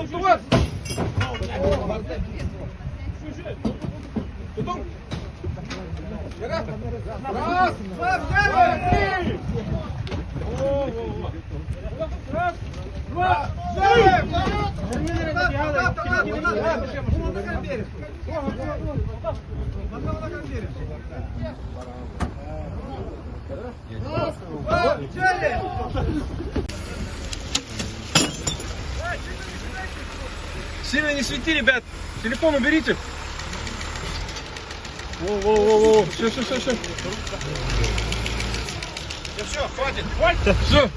стоп! Стоп! Раз, два, три! Раз, два, сильно не свети, ребят. Телефон уберите. Воу. Все. Все, хватит. Все.